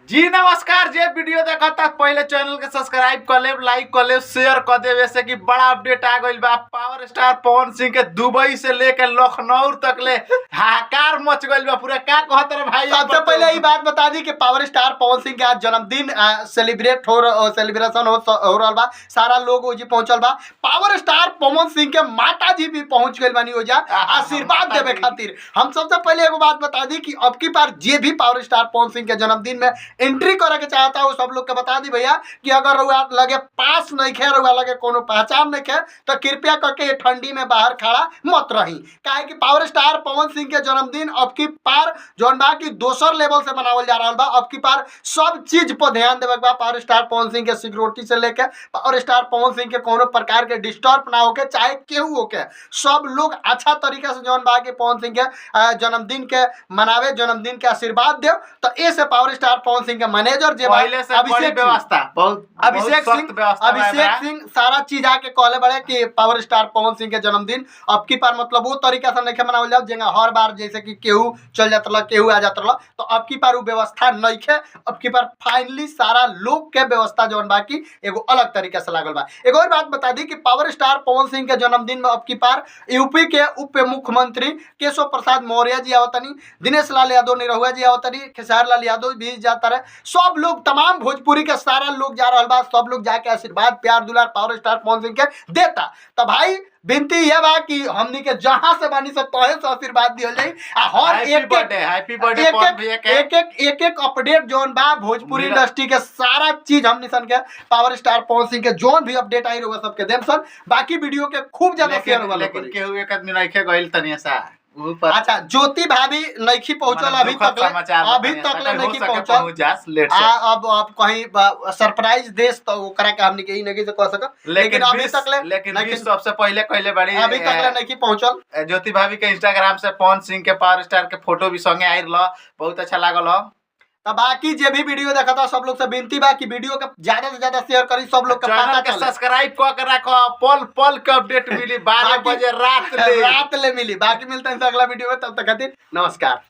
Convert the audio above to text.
जी नमस्कार। जे वीडियो देखा तक पहले चैनल के सब्सक्राइब कर ले, लाइक कर ले, शेयर कर दे। वैसे कि बड़ा अपडेट आ गई बा। पावर स्टार पवन सिंह के दुबई से लेके लखनऊ तक ले हाहाकार मच गई बा पूरा। क्या कहत रे भाई? सबसे पहले ये बात बता दी कि पावर स्टार पवन सिंह के आज जन्मदिन सेलिब्रेशन हो रहा बा। सारा लोग ओजी पहुंचल बा। पावर स्टार पवन सिंह के माता जी भी पहुंच गई बानी ओजा आशीर्वाद देवे खातिर। हम सबसे पहले एगो बात बता दी कि अब की बार जे भी पावर स्टार पवन सिंह के जन्मदिन में एंट्री करे के चाहता है सब लोग के बता दी भैया कि अगर रुआ लगे पास नहीं खे, रुआ लगे कोनो पहचान नहीं खे, तो कृपया करके ये ठंडी में बाहर खड़ा मत रही। काहे कि पावर स्टार पवन सिंह के जन्मदिन अब की पार जौन बा कि दोसर लेवल से मनावल जा रहा बा। अब की पार सब चीज पर ध्यान देवे बा। पावर स्टार पवन सिंह के सिक्योरिटी से लेके पावर स्टार पवन सिंह के कोनो प्रकार के डिस्टर्ब ना होके, चाहे केहू होके, सब लोग अच्छा तरीके से जौन बा कि पवन सिंह के जन्मदिन के मनावे, जन्मदिन के आशीर्वाद दे। तो ऐसे पावर स्टार पवन सिंह के मैनेजर जे अभिषेक सिंह सारा चीज आके कहले बड़े कि पावर स्टार पवन सिंह के जन्मदिन अब की बार मतलब वो तरीका से नहीं मनावल जाओ जेंगा हर बार जैसे कि केहू चल जात रहा, केहू आ जात रहा। तो अब की बार वो व्यवस्था नहीं है। अब की बार फाइनली सारा लोग के व्यवस्था जौन बाकी एगो अलग तरीके से लागल बा। एक और बात बता दी कि पावर स्टार पवन सिंह के जन्मदिन में अब की बार यूपी के उप मुख्यमंत्री केशव प्रसाद मौर्य जी आवतनी, दिनेश लाल यादव निरहुआ जी आवतनी, खेसारी लाल यादव भी जाता रहे। सब लोग तमाम भोजपुरी के सारा लोग जा रहा बा। सब लोग जाके आशीर्वाद प्यार दुलार पावर स्टार पवन सिंह के देता। तो भाई विनती यह बा कि हमनी के जहां से बानी सब तहे से आशीर्वाद दिया जाए। हर एक अपडेट जोन बा भोजपुरी इंडस्ट्री के सारा चीज हमनी सन के पावर स्टार पवन सिंह के जोन भी अपडेट आई रहुआ सबके देम सन। बाकी वीडियो के खूब ज्यादा शेयर वाला लेकिन केहू एक आदमी नइखे गइल तनी सा। अच्छा, ज्योति भाभी नहीं पहुंचल अभी तक नहीं पहुंचल। अब कहीं सरप्राइज देश तो ओकरा के हमनी के ही नहीं से कह सक, लेकिन अभी तक लेकिन सबसे पहले कहले बड़ी अभी तक नहीं पहुंचल। ज्योति भाभी के इंस्टाग्राम से पवन सिंह के पावर स्टार के फोटो भी संगे आई रहा, बहुत अच्छा लागल। तो बाकी जे भी वीडियो देखा था सब लोग से विनती बा कि वीडियो के ज्यादा से ज्यादा शेयर करी, सब लोग का पता चले। सब्सक्राइब कर रखो, पल पल के अपडेट मिली 12 बजे रात ले मिली। बाकी मिलते हैं अगला वीडियो में, तब तक खातिर नमस्कार।